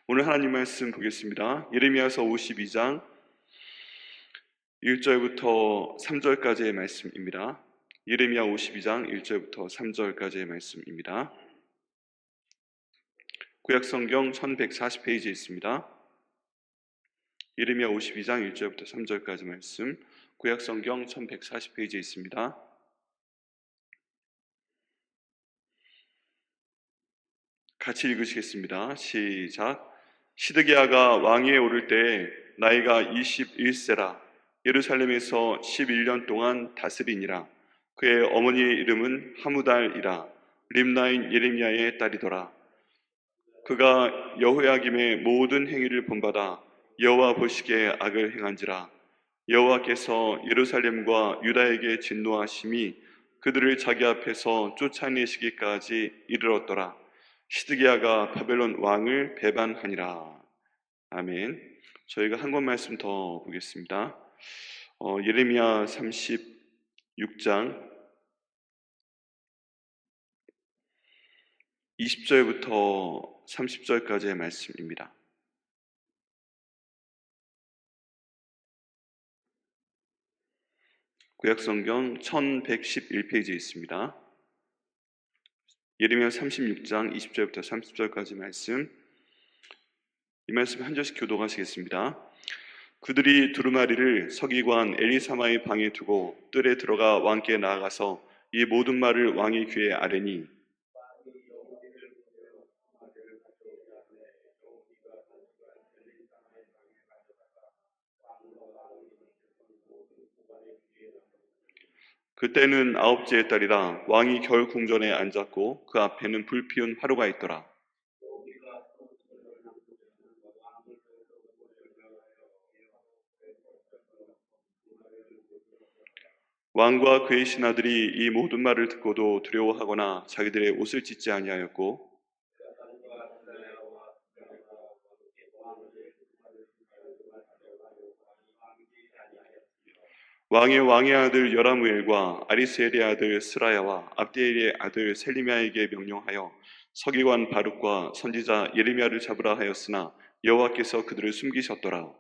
오늘 하나님 말씀 보겠습니다. 예레미야서 52장 1절부터 3절까지의 말씀입니다. 예레미야 52장 1절부터 3절까지의 말씀입니다. 구약성경 1140페이지에 있습니다. 예레미야 52장 1절부터 3절까지 말씀, 구약성경 1140페이지에 있습니다. 같이 읽으시겠습니다. 시작. 시드기야가 왕위에 오를 때 나이가 21세라. 예루살렘에서 11년 동안 다스리니라. 그의 어머니의 이름은 하무달이라. 림나인 예레미야의 딸이더라. 그가 여호야김의 모든 행위를 본받아 여호와 보시기에 악을 행한지라. 여호와께서 예루살렘과 유다에게 진노하심이 그들을 자기 앞에서 쫓아내시기까지 이르렀더라. 시드기야가 바벨론 왕을 배반하니라. 아멘. 저희가 한 권 말씀 더 보겠습니다. 예레미야 36장 20절부터 30절까지의 말씀입니다. 구약성경 1111페이지에 있습니다. 예레미야 36장 20절부터 30절까지 말씀, 이 말씀 한 절씩 교독하시겠습니다. 그들이 두루마리를 서기관 엘리사마의 방에 두고 뜰에 들어가 왕께 나아가서 이 모든 말을 왕의 귀에 아뢰니, 그때는 아홉째의 딸이라. 왕이 결 궁전에 앉았고 그 앞에는 불 피운 화로가 있더라. 왕과 그의 신하들이 이 모든 말을 듣고도 두려워하거나 자기들의 옷을 찢지 아니하였고, 왕의 아들 여라무엘과 아리스엘의 아들 스라야와 압디엘의 아들 셀리미야에게 명령하여 서기관 바룩과 선지자 예레미야를 잡으라 하였으나 여호와께서 그들을 숨기셨더라.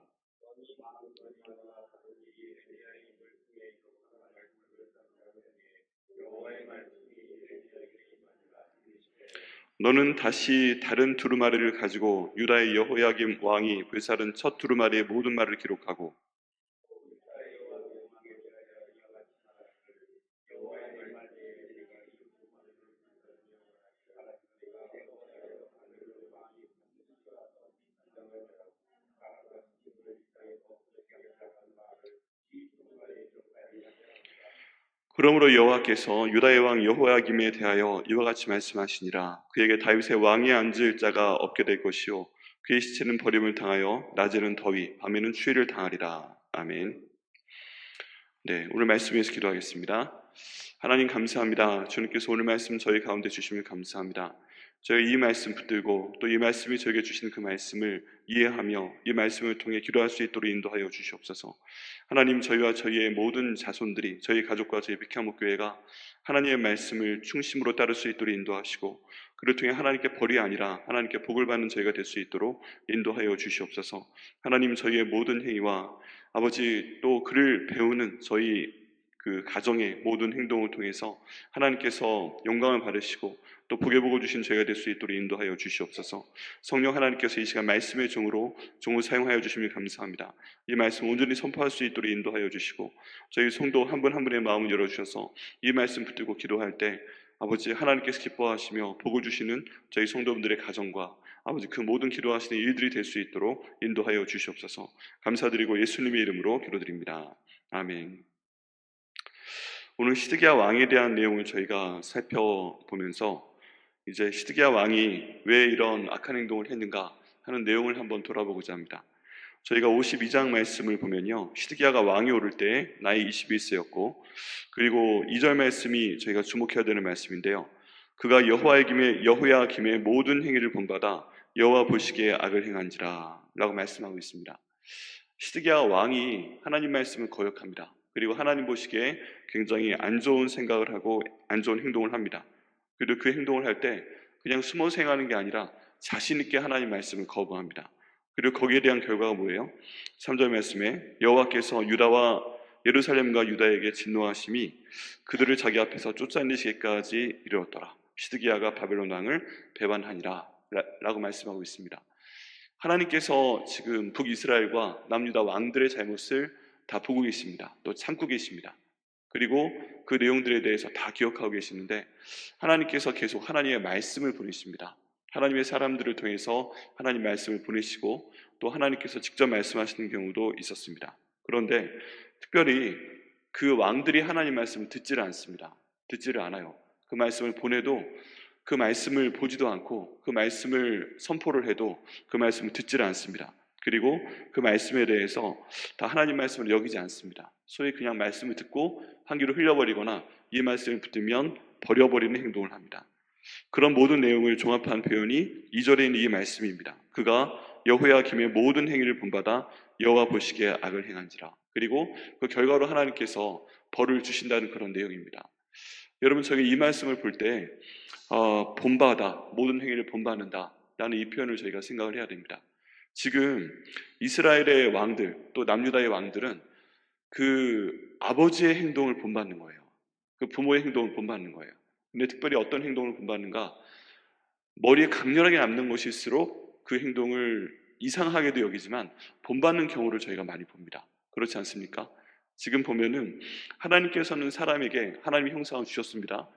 너는 다시 다른 두루마리를 가지고 유다의 여호야김 왕이 불사른 첫 두루마리의 모든 말을 기록하고, 그러므로 여호와께서 유다의 왕 여호야김에 대하여 이와 같이 말씀하시니라. 그에게 다윗의 왕위에 앉을 자가 없게 될 것이요 그의 시체는 버림을 당하여 낮에는 더위 밤에는 추위를 당하리라. 아멘. 네, 오늘 말씀 위해서 기도하겠습니다. 하나님 감사합니다. 주님께서 오늘 말씀 저희 가운데 주심을 감사합니다. 저희 이 말씀 붙들고 또 이 말씀이 저에게 주신 그 말씀을 이해하며 이 말씀을 통해 기도할 수 있도록 인도하여 주시옵소서. 하나님, 저희와 저희의 모든 자손들이, 저희 가족과 저희 백향목교회가 하나님의 말씀을 중심으로 따를 수 있도록 인도하시고 그를 통해 하나님께 벌이 아니라 하나님께 복을 받는 저희가 될 수 있도록 인도하여 주시옵소서. 하나님, 저희의 모든 행위와 아버지 또 그를 배우는 저희 그 가정의 모든 행동을 통해서 하나님께서 영광을 받으시고 또 복의 복을 주신 저희가 될 수 있도록 인도하여 주시옵소서. 성령 하나님께서 이 시간 말씀의 종을 사용하여 주시면 감사합니다. 이 말씀 온전히 선포할 수 있도록 인도하여 주시고 저희 성도 한 분 한 분의 마음을 열어주셔서 이 말씀 붙들고 기도할 때 아버지 하나님께서 기뻐하시며 복을 주시는 저희 성도분들의 가정과 아버지 그 모든 기도하시는 일들이 될 수 있도록 인도하여 주시옵소서. 감사드리고 예수님의 이름으로 기도드립니다. 아멘. 오늘 시드기야 왕에 대한 내용을 저희가 살펴보면서 이제 시드기야 왕이 왜 이런 악한 행동을 했는가 하는 내용을 한번 돌아보고자 합니다. 저희가 52장 말씀을 보면요, 시드기야가 왕이 오를 때 나이 21세였고 그리고 2절 말씀이 저희가 주목해야 되는 말씀인데요, 그가 여호야김의 모든 행위를 본받아 여호와 보시기에 악을 행한지라 라고 말씀하고 있습니다. 시드기야 왕이 하나님 말씀을 거역합니다. 그리고 하나님 보시기에 굉장히 안 좋은 생각을 하고 안 좋은 행동을 합니다. 그리고 그 행동을 할 때 그냥 숨어서 행하는 게 아니라 자신 있게 하나님 말씀을 거부합니다. 그리고 거기에 대한 결과가 뭐예요? 3절 말씀에 여호와께서 유다와 예루살렘과 유다에게 진노하심이 그들을 자기 앞에서 쫓아내시기까지 이르렀더라. 시드기야가 바벨론 왕을 배반하니라 라고 말씀하고 있습니다. 하나님께서 지금 북이스라엘과 남유다 왕들의 잘못을 다 보고 계십니다. 또 참고 계십니다. 그리고 그 내용들에 대해서 다 기억하고 계시는데 하나님께서 계속 하나님의 말씀을 보내십니다. 하나님의 사람들을 통해서 하나님 말씀을 보내시고 또 하나님께서 직접 말씀하시는 경우도 있었습니다. 그런데 특별히 그 왕들이 하나님 말씀을 듣지를 않습니다. 듣지를 않아요. 그 말씀을 보내도 그 말씀을 보지도 않고 그 말씀을 선포를 해도 그 말씀을 듣지를 않습니다. 그리고 그 말씀에 대해서 다 하나님 말씀을 여기지 않습니다. 소위 그냥 말씀을 듣고 한 귀로 흘려버리거나 이 말씀을 붙들면 버려버리는 행동을 합니다. 그런 모든 내용을 종합한 표현이 2절에 있는 이 말씀입니다. 그가 여호야김의 모든 행위를 본받아 여호와 보시기에 악을 행한지라. 그리고 그 결과로 하나님께서 벌을 주신다는 그런 내용입니다. 여러분, 저희가 이 말씀을 볼 때 본받아, 모든 행위를 본받는다 라는 이 표현을 저희가 생각을 해야 됩니다. 지금 이스라엘의 왕들 또 남유다의 왕들은 그 아버지의 행동을 본받는 거예요. 그 부모의 행동을 본받는 거예요. 근데 특별히 어떤 행동을 본받는가? 머리에 강렬하게 남는 것일수록 그 행동을 이상하게도 여기지만 본받는 경우를 저희가 많이 봅니다. 그렇지 않습니까? 지금 보면은 하나님께서는 사람에게 하나님의 형상을 주셨습니다.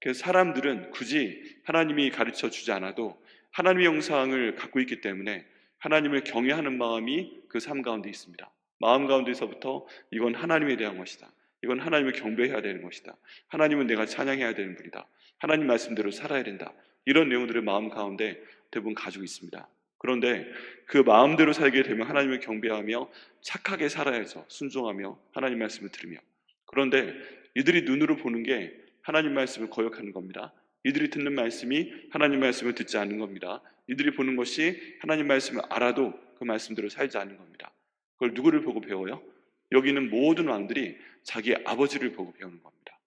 그래서 사람들은 굳이 하나님이 가르쳐 주지 않아도 하나님의 형상을 갖고 있기 때문에 하나님을 경외하는 마음이 그 삶 가운데 있습니다. 마음 가운데서부터 이건 하나님에 대한 것이다. 이건 하나님을 경배해야 되는 것이다. 하나님은 내가 찬양해야 되는 분이다. 하나님 말씀대로 살아야 된다. 이런 내용들을 마음 가운데 대부분 가지고 있습니다. 그런데 그 마음대로 살게 되면 하나님을 경배하며 착하게 살아야죠. 순종하며 하나님 말씀을 들으며. 그런데 이들이 눈으로 보는 게 하나님 말씀을 거역하는 겁니다. 이들이 듣는 말씀이 하나님 말씀을 듣지 않는 겁니다. 이들이 보는 것이 하나님 말씀을 알아도 그 말씀대로 살지 않는 겁니다. 그걸 누구를 보고 배워요? 여기 있는 모든 왕들이 자기 아버지를 보고 배우는 겁니다.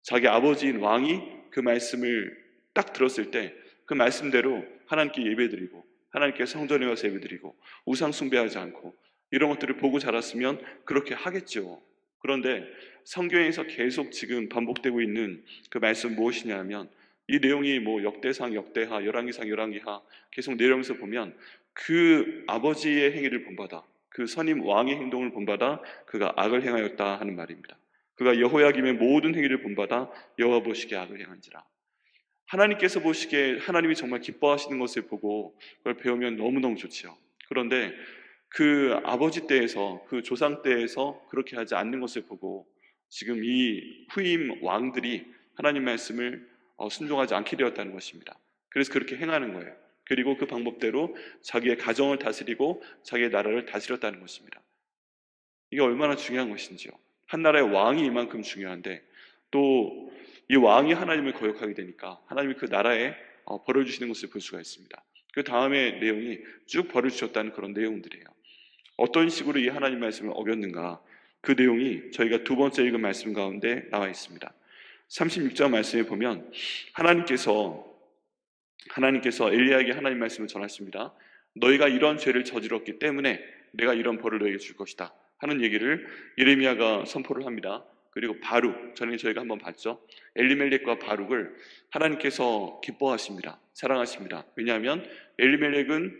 자기 아버지인 왕이 그 말씀을 딱 들었을 때 그 말씀대로 하나님께 예배드리고 하나님께 성전에 와서 예배드리고 우상 숭배하지 않고 이런 것들을 보고 자랐으면 그렇게 하겠죠. 그런데 성경에서 계속 지금 반복되고 있는 그 말씀 무엇이냐면 이 내용이 뭐 역대상, 역대하, 열왕기상, 열왕기하 계속 내려오면서 보면 그 아버지의 행위를 본받아 그 선임 왕의 행동을 본받아 그가 악을 행하였다 하는 말입니다. 그가 여호야김의 모든 행위를 본받아 여호와 보시기에 악을 행한지라. 하나님께서 보시기에 하나님이 정말 기뻐하시는 것을 보고 그걸 배우면 너무너무 좋지요. 그런데 그 아버지 때에서 그 조상 때에서 그렇게 하지 않는 것을 보고 지금 이 후임 왕들이 하나님 말씀을 순종하지 않게 되었다는 것입니다. 그래서 그렇게 행하는 거예요. 그리고 그 방법대로 자기의 가정을 다스리고 자기의 나라를 다스렸다는 것입니다. 이게 얼마나 중요한 것인지요. 한 나라의 왕이 이만큼 중요한데 또 이 왕이 하나님을 거역하게 되니까 하나님이 그 나라에 벌을 주시는 것을 볼 수가 있습니다. 그 다음에 내용이 쭉 벌을 주셨다는 그런 내용들이에요. 어떤 식으로 이 하나님 말씀을 어겼는가? 그 내용이 저희가 두 번째 읽은 말씀 가운데 나와 있습니다. 36절 말씀에 보면 하나님께서 엘리야에게 하나님 말씀을 전하십니다. 너희가 이런 죄를 저질렀기 때문에 내가 이런 벌을 너희에게 줄 것이다 하는 얘기를 예레미야가 선포를 합니다. 그리고 바룩, 전에 저희가 한번 봤죠. 엘리멜렉과 바룩을 하나님께서 기뻐하십니다. 사랑하십니다. 왜냐하면 엘리멜렉은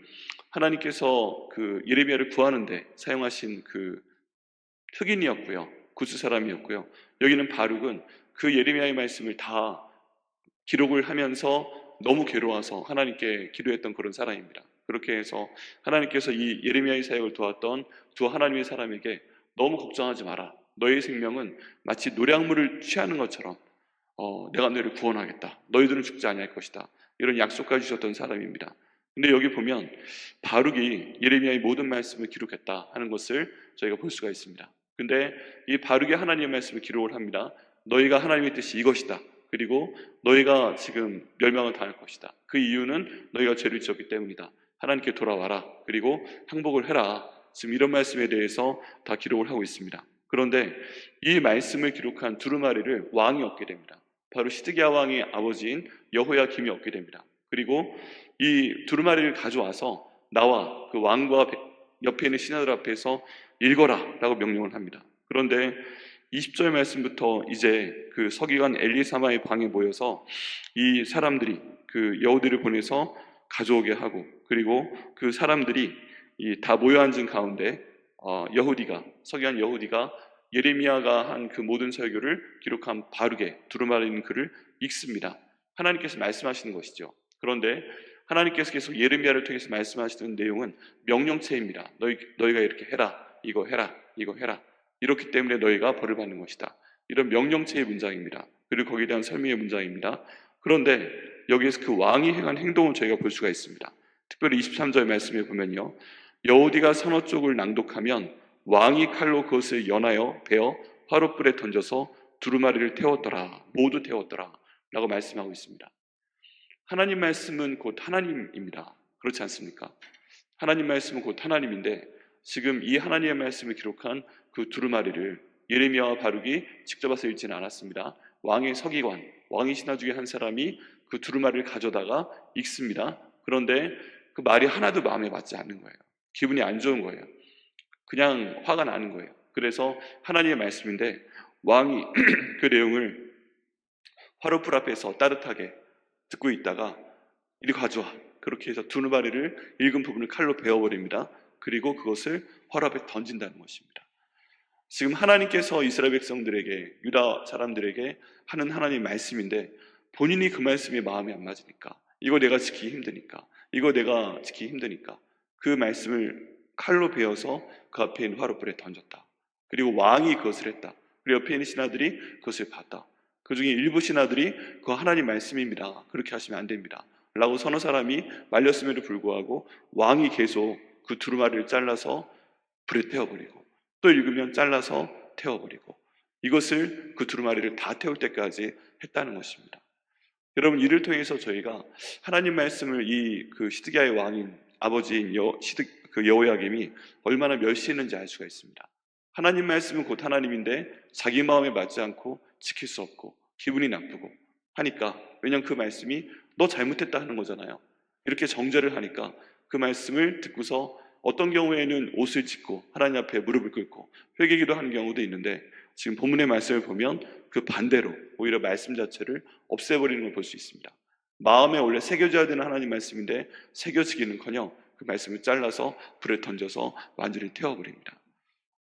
하나님께서 그 예레미야를 구하는데 사용하신 그 흑인이었고요. 구스 사람이었고요. 여기는 바룩은 그 예레미야의 말씀을 다 기록을 하면서 너무 괴로워서 하나님께 기도했던 그런 사람입니다. 그렇게 해서 하나님께서 이 예레미야의 사역을 도왔던 두 하나님의 사람에게 너무 걱정하지 마라. 너의 생명은 마치 노량물을 취하는 것처럼 내가 너희를 구원하겠다. 너희들은 죽지 아니할 것이다. 이런 약속까지 주셨던 사람입니다. 근데 여기 보면 바룩이 예레미야의 모든 말씀을 기록했다 하는 것을 저희가 볼 수가 있습니다. 근데 이 바룩이 하나님의 말씀을 기록을 합니다. 너희가 하나님의 뜻이 이것이다. 그리고 너희가 지금 멸망을 당할 것이다. 그 이유는 너희가 죄를 지었기 때문이다. 하나님께 돌아와라. 그리고 항복을 해라. 지금 이런 말씀에 대해서 다 기록을 하고 있습니다. 그런데 이 말씀을 기록한 두루마리를 왕이 얻게 됩니다. 바로 시드기야 왕의 아버지인 여호야김이 얻게 됩니다. 그리고 이 두루마리를 가져와서 나와 그 왕과 옆에 있는 신하들 앞에서 읽어라 라고 명령을 합니다. 그런데 20절 말씀부터 이제 그 서기관 엘리사마의 방에 모여서 이 사람들이 그 여우들을 보내서 가져오게 하고, 그리고 그 사람들이 다 모여 앉은 가운데 서기관 여후디가 예레미야가 한 그 모든 설교를 기록한 바르게 두루마리 있는 글을 읽습니다. 하나님께서 말씀하시는 것이죠. 그런데 하나님께서 계속 예레미야를 통해서 말씀하시는 내용은 명령체입니다. 너희가 이렇게 해라, 이거 해라, 이거 해라. 이렇기 때문에 너희가 벌을 받는 것이다. 이런 명령체의 문장입니다. 그리고 거기에 대한 설명의 문장입니다. 그런데 여기에서 그 왕이 행한 행동을 저희가 볼 수가 있습니다. 특별히 23절 말씀에 보면요, 여호디가 선어 쪽을 낭독하면 왕이 칼로 그것을 연하여 베어 화롯불에 던져서 두루마리를 태웠더라, 모두 태웠더라 라고 말씀하고 있습니다. 하나님 말씀은 곧 하나님입니다. 그렇지 않습니까? 하나님 말씀은 곧 하나님인데 지금 이 하나님의 말씀을 기록한 그 두루마리를 예레미야와 바룩이 직접 와서 읽지는 않았습니다. 왕의 서기관, 왕의 신하 중에 한 사람이 그 두루마리를 가져다가 읽습니다. 그런데 그 말이 하나도 마음에 맞지 않는 거예요. 기분이 안 좋은 거예요. 그냥 화가 나는 거예요. 그래서 하나님의 말씀인데 왕이 그 내용을 화롯불 앞에서 따뜻하게 듣고 있다가 이리 가져와. 그렇게 해서 두루마리를 읽은 부분을 칼로 베어버립니다. 그리고 그것을 화로 앞에 던진다는 것입니다. 지금 하나님께서 이스라엘 백성들에게, 유다 사람들에게 하는 하나님의 말씀인데 본인이 그 말씀이 마음에 안 맞으니까, 이거 내가 지키기 힘드니까, 이거 내가 지키기 힘드니까 그 말씀을 칼로 베어서 그 앞에 있는 화롯불에 던졌다. 그리고 왕이 그것을 했다. 그리고 옆에 있는 신하들이 그것을 봤다. 그 중에 일부 신하들이 그거 하나님 말씀입니다, 그렇게 하시면 안 됩니다 라고 서너 사람이 말렸음에도 불구하고 왕이 계속 그 두루마리를 잘라서 불에 태워버리고, 또 읽으면 잘라서 태워버리고, 이것을 그 두루마리를 다 태울 때까지 했다는 것입니다. 여러분, 이를 통해서 저희가 하나님 말씀을 그 시드기야의 왕인 아버지인 그 여호야김이 얼마나 멸시했는지 알 수가 있습니다. 하나님 말씀은 곧 하나님인데 자기 마음에 맞지 않고 지킬 수 없고 기분이 나쁘고 하니까, 왜냐하면 그 말씀이 너 잘못했다 하는 거잖아요. 이렇게 정죄를 하니까 그 말씀을 듣고서 어떤 경우에는 옷을 찢고 하나님 앞에 무릎을 꿇고 회개기도 하는 경우도 있는데, 지금 본문의 말씀을 보면 그 반대로 오히려 말씀 자체를 없애버리는 걸 볼 수 있습니다. 마음에 원래 새겨져야 되는 하나님 말씀인데 새겨지기는커녕 그 말씀을 잘라서 불에 던져서 완전히 태워버립니다.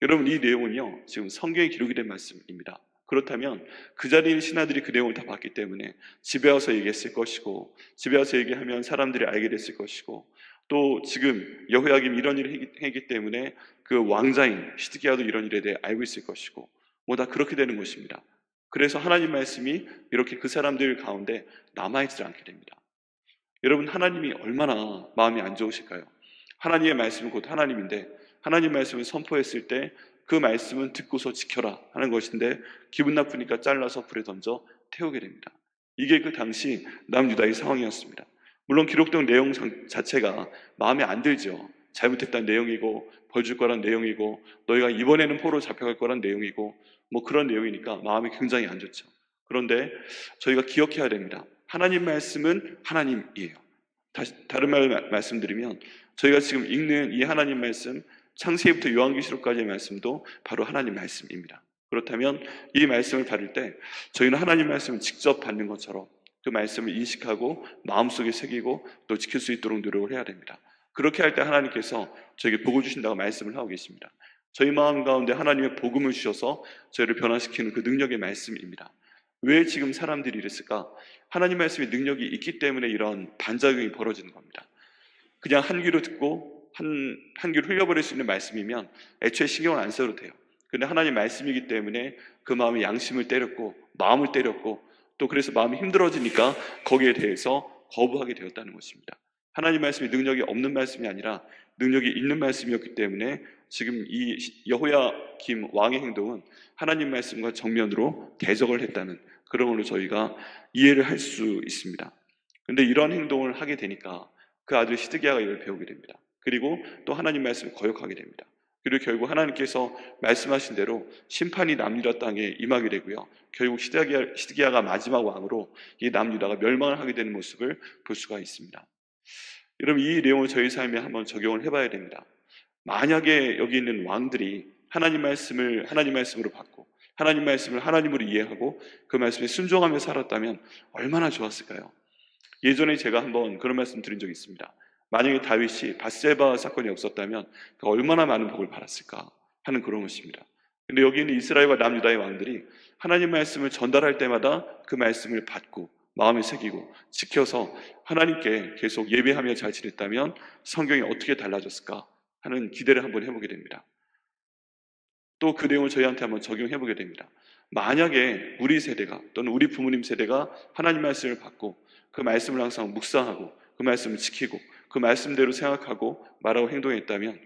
여러분, 이 내용은요 지금 성경에 기록이 된 말씀입니다. 그렇다면 그 자리에 있는 신하들이 그 내용을 다 봤기 때문에 집에 와서 얘기했을 것이고, 집에 와서 얘기하면 사람들이 알게 됐을 것이고, 또 지금 여호야김 이런 일을 했기 때문에 그 왕자인 시드기야도 이런 일에 대해 알고 있을 것이고, 뭐 다 그렇게 되는 것입니다. 그래서 하나님 말씀이 이렇게 그 사람들 가운데 남아있지 않게 됩니다. 여러분, 하나님이 얼마나 마음이 안 좋으실까요? 하나님의 말씀은 곧 하나님인데 하나님 말씀을 선포했을 때 그 말씀은 듣고서 지켜라 하는 것인데 기분 나쁘니까 잘라서 불에 던져 태우게 됩니다. 이게 그 당시 남유다의 상황이었습니다. 물론 기록된 내용 자체가 마음에 안 들죠. 잘못했다는 내용이고 벌 줄 거란 내용이고 너희가 이번에는 포로 잡혀갈 거란 내용이고 뭐 그런 내용이니까 마음이 굉장히 안 좋죠. 그런데 저희가 기억해야 됩니다. 하나님 말씀은 하나님이에요. 다른 말을 말씀드리면 저희가 지금 읽는 이 하나님 말씀, 창세기부터 요한계시록까지의 말씀도 바로 하나님 말씀입니다. 그렇다면 이 말씀을 받을 때 저희는 하나님 말씀을 직접 받는 것처럼 그 말씀을 인식하고 마음속에 새기고 또 지킬 수 있도록 노력을 해야 됩니다. 그렇게 할 때 하나님께서 저에게 복을 주신다고 말씀을 하고 계십니다. 저희 마음 가운데 하나님의 복음을 주셔서 저희를 변화시키는 그 능력의 말씀입니다. 왜 지금 사람들이 이랬을까? 하나님 말씀의 능력이 있기 때문에 이런 반작용이 벌어지는 겁니다. 그냥 한 귀로 듣고 한 귀로 흘려버릴 수 있는 말씀이면 애초에 신경을 안 써도 돼요. 근데 하나님 말씀이기 때문에 그 마음의 양심을 때렸고 마음을 때렸고, 또 그래서 마음이 힘들어지니까 거기에 대해서 거부하게 되었다는 것입니다. 하나님 말씀이 능력이 없는 말씀이 아니라 능력이 있는 말씀이었기 때문에 지금 이 여호야김 왕의 행동은 하나님 말씀과 정면으로 대적을 했다는 그런 걸로 저희가 이해를 할 수 있습니다. 그런데 이런 행동을 하게 되니까 그 아들 시드기야가 이걸 배우게 됩니다. 그리고 또 하나님 말씀을 거역하게 됩니다. 그리고 결국 하나님께서 말씀하신 대로 심판이 남유다 땅에 임하게 되고요. 결국 시드기야가 마지막 왕으로 이 남유다가 멸망을 하게 되는 모습을 볼 수가 있습니다. 여러분, 이 내용을 저희 삶에 한번 적용을 해봐야 됩니다. 만약에 여기 있는 왕들이 하나님 말씀으로 받고 하나님 말씀을 하나님으로 이해하고 그 말씀에 순종하며 살았다면 얼마나 좋았을까요? 예전에 제가 한번 그런 말씀 드린 적이 있습니다. 만약에 다윗이 밧세바 사건이 없었다면 얼마나 많은 복을 받았을까 하는 그런 것입니다. 근데 여기 있는 이스라엘과 남유다의 왕들이 하나님 말씀을 전달할 때마다 그 말씀을 받고 마음에 새기고 지켜서 하나님께 계속 예배하며 잘 지냈다면 성경이 어떻게 달라졌을까 하는 기대를 한번 해보게 됩니다. 또 그 내용을 저희한테 한번 적용해 보게 됩니다. 만약에 우리 세대가 또는 우리 부모님 세대가 하나님 말씀을 받고 그 말씀을 항상 묵상하고 그 말씀을 지키고 그 말씀대로 생각하고 말하고 행동했다면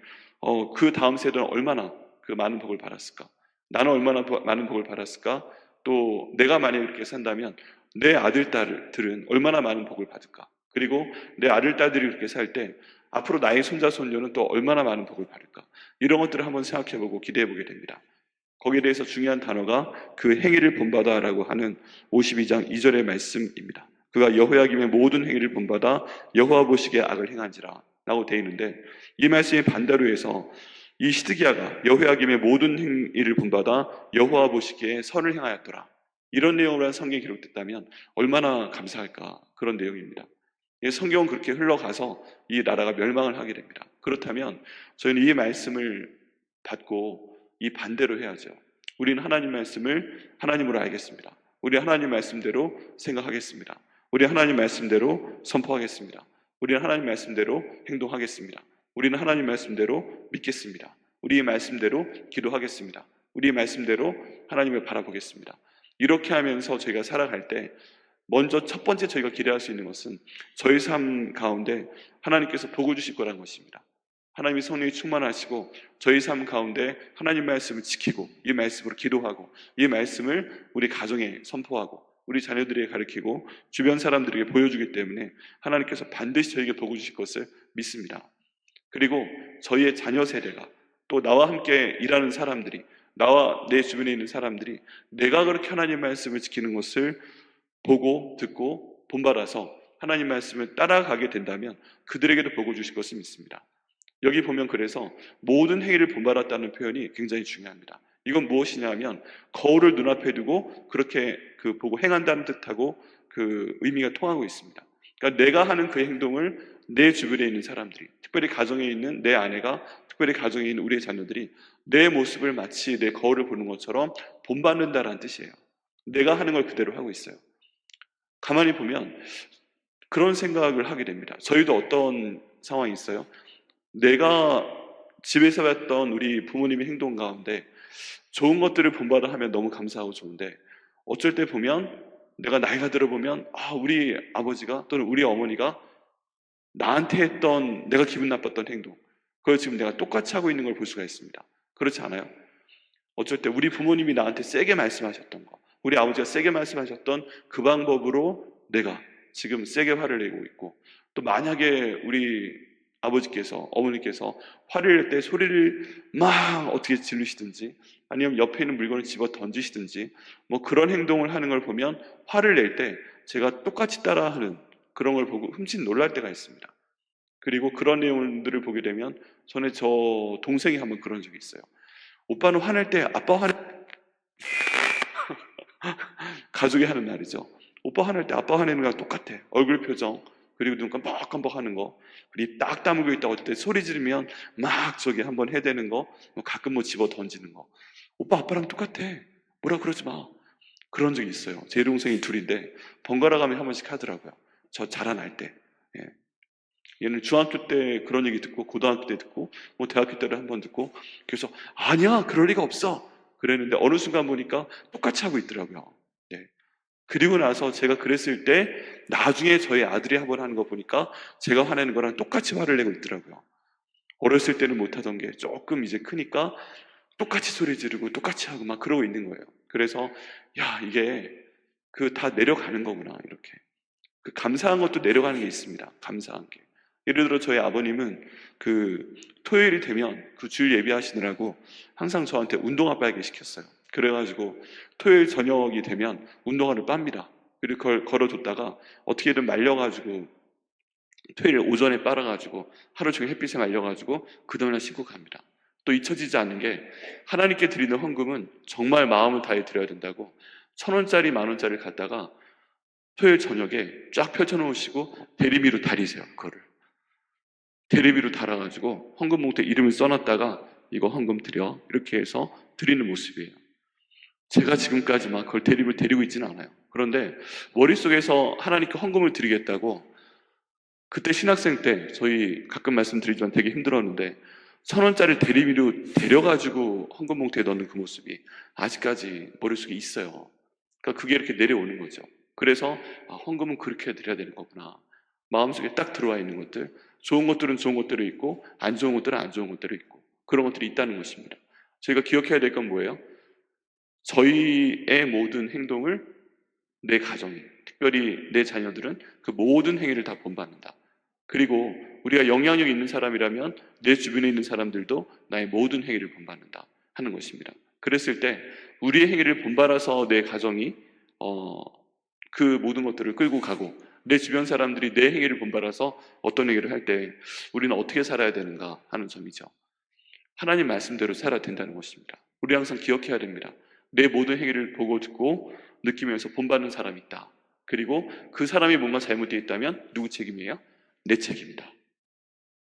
그 다음 세대는 얼마나 그 많은 복을 받았을까? 나는 얼마나 많은 복을 받았을까? 또 내가 만약에 그렇게 산다면 내 아들, 딸들은 얼마나 많은 복을 받을까? 그리고 내 아들, 딸들이 그렇게 살 때 앞으로 나의 손자, 손녀는 또 얼마나 많은 복을 받을까? 이런 것들을 한번 생각해보고 기대해보게 됩니다. 거기에 대해서 중요한 단어가 그 행위를 본받아라고 하는 52장 2절의 말씀입니다. 그가 여호야김의 모든 행위를 본받아 여호와 보시기에 악을 행한지라 라고 되어 있는데, 이 말씀이 반대로 해서 이 시드기야가 여호야김의 모든 행위를 본받아 여호와 보시기에 선을 행하였더라, 이런 내용으로 성경이 기록됐다면 얼마나 감사할까, 그런 내용입니다. 성경은 그렇게 흘러가서 이 나라가 멸망을 하게 됩니다. 그렇다면 저희는 이 말씀을 받고 이 반대로 해야죠. 우리는 하나님 말씀을 하나님으로 알겠습니다. 우리 하나님 말씀대로 생각하겠습니다. 우리 하나님 말씀대로 선포하겠습니다. 우리는 하나님 말씀대로 행동하겠습니다. 우리는 하나님 말씀대로 믿겠습니다. 우리의 말씀대로 기도하겠습니다. 우리의 말씀대로 하나님을 바라보겠습니다. 이렇게 하면서 저희가 살아갈 때 먼저 첫 번째 저희가 기대할 수 있는 것은 저희 삶 가운데 하나님께서 복을 주실 거라는 것입니다. 하나님의 성령이 충만하시고 저희 삶 가운데 하나님 말씀을 지키고 이 말씀으로 기도하고 이 말씀을 우리 가정에 선포하고 우리 자녀들에게 가르치고 주변 사람들에게 보여주기 때문에 하나님께서 반드시 저에게 복을 주실 것을 믿습니다. 그리고 저희의 자녀 세대가 또 나와 함께 일하는 사람들이, 나와 내 주변에 있는 사람들이 내가 그렇게 하나님 말씀을 지키는 것을 보고 듣고 본받아서 하나님 말씀을 따라가게 된다면 그들에게도 복을 주실 것을 믿습니다. 여기 보면 그래서 모든 행위를 본받았다는 표현이 굉장히 중요합니다. 이건 무엇이냐면 거울을 눈앞에 두고 그렇게 보고 행한다는 뜻하고 그 의미가 통하고 있습니다. 그러니까 내가 하는 그 행동을 내 주변에 있는 사람들이, 특별히 가정에 있는 내 아내가, 특별히 가정에 있는 우리의 자녀들이 내 모습을 마치 내 거울을 보는 것처럼 본받는다라는 뜻이에요. 내가 하는 걸 그대로 하고 있어요. 가만히 보면 그런 생각을 하게 됩니다. 저희도 어떤 상황이 있어요? 내가 집에서 봤던 우리 부모님의 행동 가운데 좋은 것들을 본받아 하면 너무 감사하고 좋은데, 어쩔 때 보면 내가 나이가 들어보면 우리 아버지가 또는 우리 어머니가 나한테 했던 내가 기분 나빴던 행동, 그걸 지금 내가 똑같이 하고 있는 걸 볼 수가 있습니다. 그렇지 않아요? 어쩔 때 우리 부모님이 나한테 세게 말씀하셨던 거, 우리 아버지가 세게 말씀하셨던 그 방법으로 내가 지금 세게 화를 내고 있고, 또 만약에 우리 아버지께서, 어머니께서 화를 낼 때 소리를 막 어떻게 지르시든지 아니면 옆에 있는 물건을 집어 던지시든지 뭐 그런 행동을 하는 걸 보면 화를 낼 때 제가 똑같이 따라하는 그런 걸 보고 흠칫 놀랄 때가 있습니다. 그리고 그런 내용들을 보게 되면 전에 저 동생이 한번 그런 적이 있어요. 오빠는 화낼 때 아빠 가족이 하는 말이죠. 오빠 화낼 때 아빠 화내는 거랑 똑같아. 얼굴 표정, 그리고 눈 깜빡깜빡 하는 거, 그리고 딱 다물고 있다고 어떨 때 소리 지르면 막 저기 한번 해대는 거, 가끔 뭐 집어 던지는 거. 오빠 아빠랑 똑같아. 뭐라 그러지 마. 그런 적이 있어요. 제 동생이 둘인데 번갈아 가며 한 번씩 하더라고요. 저 자라날 때. 예. 얘는 중학교 때 그런 얘기 듣고, 고등학교 때 듣고, 뭐 대학교 때를 한 번 듣고, 그래서 아니야, 그럴 리가 없어 그랬는데 어느 순간 보니까 똑같이 하고 있더라고요. 네. 그리고 나서 제가 그랬을 때 나중에 저희 아들이 한번 하는 거 보니까 제가 화내는 거랑 똑같이 화를 내고 있더라고요. 어렸을 때는 못하던 게 조금 이제 크니까 똑같이 소리 지르고 똑같이 하고 막 그러고 있는 거예요. 그래서 이게 다 내려가는 거구나, 이렇게. 감사한 것도 내려가는 게 있습니다. 감사한 게. 예를 들어 저희 아버님은 그 토요일이 되면 그 주일 예배하시느라고 항상 저한테 운동화 빨게 시켰어요. 그래가지고 토요일 저녁이 되면 운동화를 빱니다. 그리고 그걸 걸어뒀다가 어떻게든 말려가지고 토요일 오전에 빨아가지고 하루 종일 햇빛에 말려가지고 그 다음날 신고 갑니다. 또 잊혀지지 않는 게 하나님께 드리는 헌금은 정말 마음을 다해 드려야 된다고 1,000원짜리 10,000원짜리를 갖다가 토요일 저녁에 쫙 펼쳐놓으시고 대리미로 다리세요. 그거를 대리미로 달아가지고 헌금 봉투에 이름을 써놨다가 이거 헌금 드려 이렇게 해서 드리는 모습이에요. 제가 지금까지 막 그걸 대립을 데리고 있지는 않아요. 그런데 머릿속에서 하나님께 헌금을 드리겠다고 그때 신학생 때 저희 가끔 말씀드리지만 되게 힘들었는데 1,000원짜리 대리미로 데려가지고 헌금 봉투에 넣는 그 모습이 아직까지 머릿속에 있어요. 그러니까 그게 이렇게 내려오는 거죠. 그래서 헌금은 그렇게 드려야 되는 거구나. 마음속에 딱 들어와 있는 것들, 좋은 것들은 좋은 것대로 있고 안 좋은 것들은 안 좋은 것대로 있고 그런 것들이 있다는 것입니다. 저희가 기억해야 될 건 뭐예요? 저희의 모든 행동을 내 가정이, 특별히 내 자녀들은 그 모든 행위를 다 본받는다. 그리고 우리가 영향력 있는 사람이라면 내 주변에 있는 사람들도 나의 모든 행위를 본받는다 하는 것입니다. 그랬을 때 우리의 행위를 본받아서 내 가정이 그 모든 것들을 끌고 가고 내 주변 사람들이 내 행위를 본받아서 어떤 행위를 할 때 우리는 어떻게 살아야 되는가 하는 점이죠. 하나님 말씀대로 살아야 된다는 것입니다. 우리 항상 기억해야 됩니다. 내 모든 행위를 보고 듣고 느끼면서 본받는 사람이 있다. 그리고 그 사람이 뭔가 잘못되어 있다면 누구 책임이에요? 내 책임이다.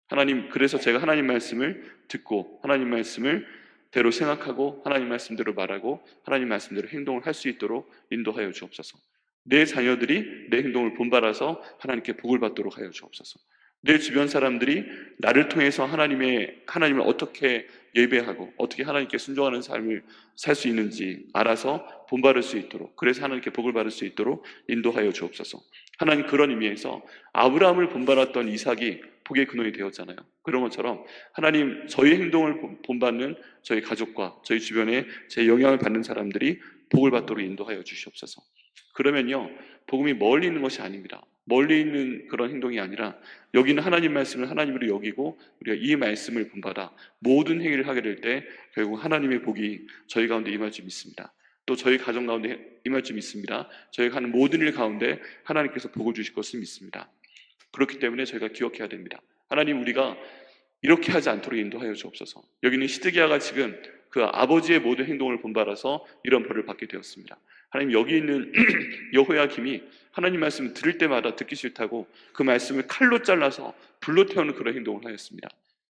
하나님, 그래서 제가 하나님 말씀을 듣고 하나님 말씀을 대로 생각하고 하나님 말씀대로 말하고 하나님 말씀대로 행동을 할 수 있도록 인도하여 주옵소서. 내 자녀들이 내 행동을 본받아서 하나님께 복을 받도록 하여 주옵소서. 내 주변 사람들이 나를 통해서 하나님을 어떻게 예배하고 어떻게 하나님께 순종하는 삶을 살 수 있는지 알아서 본받을 수 있도록, 그래서 하나님께 복을 받을 수 있도록 인도하여 주옵소서. 하나님, 그런 의미에서 아브라함을 본받았던 이삭이 복의 근원이 되었잖아요. 그런 것처럼 하나님, 저희 행동을 본받는 저희 가족과 저희 주변에 제 영향을 받는 사람들이 복을 받도록 인도하여 주시옵소서. 그러면요, 복음이 멀리 있는 것이 아닙니다. 멀리 있는 그런 행동이 아니라 여기는 하나님 말씀을 하나님으로 여기고 우리가 이 말씀을 본받아 모든 행위를 하게 될 때 결국 하나님의 복이 저희 가운데 임할 줄 믿습니다. 또 저희 가정 가운데 임할 줄 믿습니다. 저희가 하는 모든 일 가운데 하나님께서 복을 주실 것을 믿습니다. 그렇기 때문에 저희가 기억해야 됩니다. 하나님, 우리가 이렇게 하지 않도록 인도하여 주옵소서. 여기는 시드기야가 지금 그 아버지의 모든 행동을 본받아서 이런 벌을 받게 되었습니다. 하나님, 여기 있는 여호야김이 하나님 말씀을 들을 때마다 듣기 싫다고 그 말씀을 칼로 잘라서 불로 태우는 그런 행동을 하였습니다.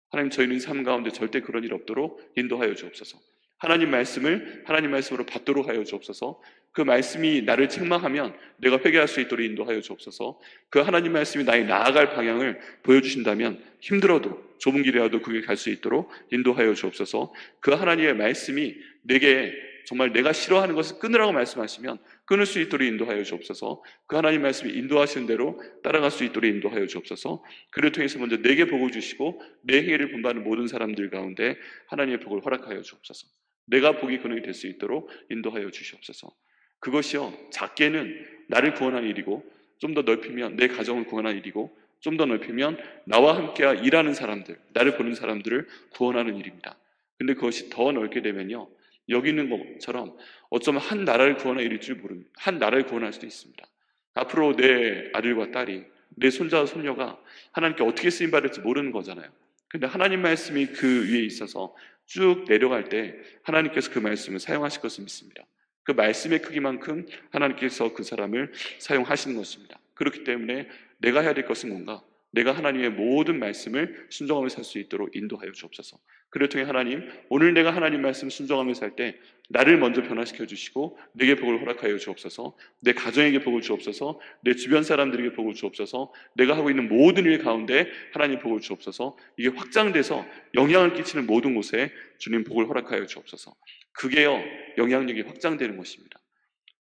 하나님, 저희는 삶 가운데 절대 그런 일 없도록 인도하여 주옵소서. 하나님 말씀을 하나님 말씀으로 받도록 하여 주옵소서. 그 말씀이 나를 책망하면 내가 회개할 수 있도록 인도하여 주옵소서. 그 하나님 말씀이 나의 나아갈 방향을 보여주신다면 힘들어도 좁은 길이라도 그게 갈 수 있도록 인도하여 주옵소서. 그 하나님의 말씀이 내게 정말 내가 싫어하는 것을 끊으라고 말씀하시면 끊을 수 있도록 인도하여 주옵소서. 그 하나님 말씀이 인도하시는 대로 따라갈 수 있도록 인도하여 주옵소서. 그를 통해서 먼저 내게 복을 주시고 내 행위를 본받는 모든 사람들 가운데 하나님의 복을 허락하여 주옵소서. 내가 복이 근원이 될 수 있도록 인도하여 주시옵소서. 그것이요, 작게는 나를 구원하는 일이고 좀 더 넓히면 내 가정을 구원하는 일이고 좀 더 넓히면 나와 함께 일하는 사람들, 나를 보는 사람들을 구원하는 일입니다. 근데 그것이 더 넓게 되면요, 여기 있는 것처럼 어쩌면 한 나라를 구원할 일일 줄 모릅니다. 한 나라를 구원할 수도 있습니다. 앞으로 내 아들과 딸이, 내 손자와 손녀가 하나님께 어떻게 쓰임받을지 모르는 거잖아요. 근데 하나님 말씀이 그 위에 있어서 쭉 내려갈 때 하나님께서 그 말씀을 사용하실 것을 믿습니다. 그 말씀의 크기만큼 하나님께서 그 사람을 사용하시는 것입니다. 그렇기 때문에 내가 해야 될 것은 뭔가? 내가 하나님의 모든 말씀을 순종하며 살 수 있도록 인도하여 주옵소서. 그를 통해 하나님, 오늘 내가 하나님 말씀 순종하며 살 때 나를 먼저 변화시켜 주시고 내게 복을 허락하여 주옵소서. 내 가정에게 복을 주옵소서. 내 주변 사람들에게 복을 주옵소서. 내가 하고 있는 모든 일 가운데 하나님 복을 주옵소서. 이게 확장돼서 영향을 끼치는 모든 곳에 주님 복을 허락하여 주옵소서. 그게요, 영향력이 확장되는 것입니다.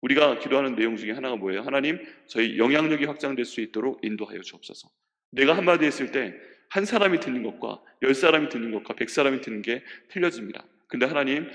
우리가 기도하는 내용 중에 하나가 뭐예요? 하나님, 저희 영향력이 확장될 수 있도록 인도하여 주옵소서. 내가 한마디 했을 때 한 사람이 듣는 것과 10사람이 듣는 것과 100사람이 듣는 게 틀려집니다. 근데 하나님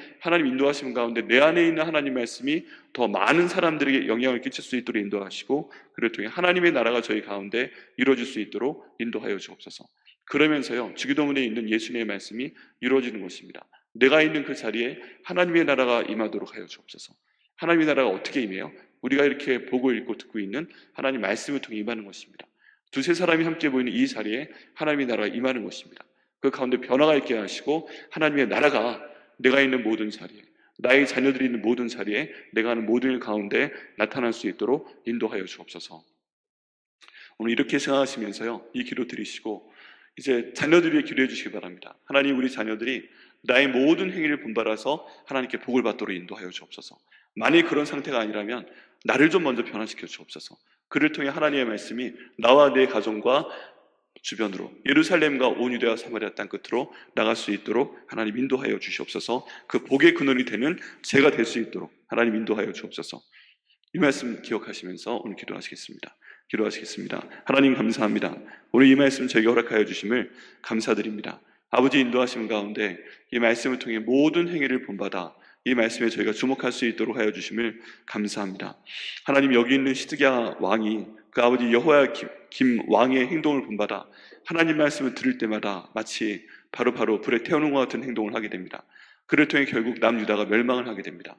인도하시는 가운데 내 안에 있는 하나님 말씀이 더 많은 사람들에게 영향을 끼칠 수 있도록 인도하시고, 그를 통해 하나님의 나라가 저희 가운데 이루어질 수 있도록 인도하여 주옵소서. 그러면서요, 주기도문에 있는 예수님의 말씀이 이루어지는 것입니다. 내가 있는 그 자리에 하나님의 나라가 임하도록 하여 주옵소서. 하나님의 나라가 어떻게 임해요? 우리가 이렇게 보고 읽고 듣고 있는 하나님 말씀을 통해 임하는 것입니다. 두세 사람이 함께 보이는 이 자리에 하나님의 나라가 임하는 것입니다. 그 가운데 변화가 있게 하시고, 하나님의 나라가 내가 있는 모든 자리에, 나의 자녀들이 있는 모든 자리에, 내가 하는 모든 일 가운데 나타날 수 있도록 인도하여 주옵소서. 오늘 이렇게 생각하시면서요, 이 기도 드리시고 이제 자녀들 위해 기도해 주시기 바랍니다. 하나님, 우리 자녀들이 나의 모든 행위를 본받아서 하나님께 복을 받도록 인도하여 주옵소서. 만일 그런 상태가 아니라면 나를 좀 먼저 변화시켜 주옵소서. 그를 통해 하나님의 말씀이 나와 내 가정과 주변으로, 예루살렘과 온 유대와 사마리아 땅 끝으로 나갈 수 있도록 하나님 인도하여 주시옵소서. 그 복의 근원이 되는 제가 될 수 있도록 하나님 인도하여 주옵소서. 이 말씀 기억하시면서 오늘 기도하시겠습니다. 하나님, 감사합니다. 오늘 이 말씀 저에게 허락하여 주심을 감사드립니다. 아버지 인도하심 가운데 이 말씀을 통해 모든 행위를 본받아 이 말씀에 저희가 주목할 수 있도록 하여 주심을 감사합니다. 하나님, 여기 있는 시드기야 왕이 그 아버지 여호야김 왕의 행동을 본받아 하나님 말씀을 들을 때마다 마치 바로 불에 태우는 것 같은 행동을 하게 됩니다. 그를 통해 결국 남유다가 멸망을 하게 됩니다.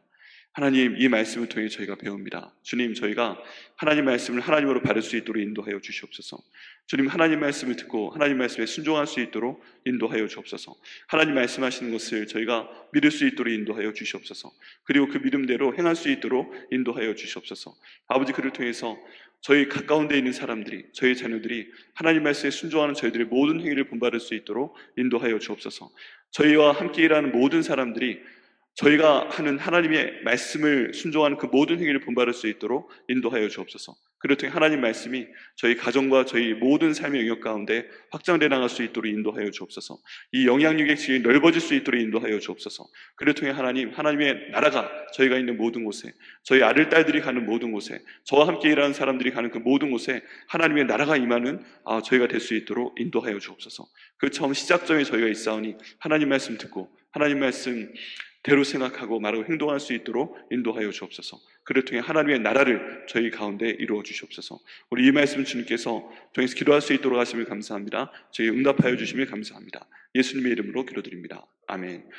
하나님, 이 말씀을 통해 저희가 배웁니다. 주님, 저희가 하나님 말씀을 하나님으로 받을 수 있도록 인도하여 주시옵소서. 주님, 하나님 말씀을 듣고 하나님 말씀에 순종할 수 있도록 인도하여 주옵소서. 하나님 말씀하시는 것을 저희가 믿을 수 있도록 인도하여 주시옵소서. 그리고 그 믿음대로 행할 수 있도록 인도하여 주시옵소서. 아버지, 그를 통해서 저희 가까운 데 있는 사람들이, 저희 자녀들이 하나님 말씀에 순종하는 저희들의 모든 행위를 본받을 수 있도록 인도하여 주옵소서. 저희와 함께 일하는 모든 사람들이 저희가 하는 하나님의 말씀을 순종하는 그 모든 행위를 본받을 수 있도록 인도하여 주옵소서. 그를 통해 하나님 말씀이 저희 가정과 저희 모든 삶의 영역 가운데 확장되어 나갈 수 있도록 인도하여 주옵소서. 이 영향력의 지역이 넓어질 수 있도록 인도하여 주옵소서. 그를 통해 하나님의 나라가 저희가 있는 모든 곳에, 저희 아들, 딸들이 가는 모든 곳에, 저와 함께 일하는 사람들이 가는 그 모든 곳에 하나님의 나라가 임하는 저희가 될 수 있도록 인도하여 주옵소서. 그 처음 시작점에 저희가 있사오니 하나님 말씀 듣고 하나님 말씀 대로 생각하고 말하고 행동할 수 있도록 인도하여 주옵소서. 그를 통해 하나님의 나라를 저희 가운데 이루어 주시옵소서. 우리 이 말씀 주님께서 통해서 기도할 수 있도록 하심을 감사합니다. 저희 응답하여 주심을 감사합니다. 예수님의 이름으로 기도드립니다. 아멘.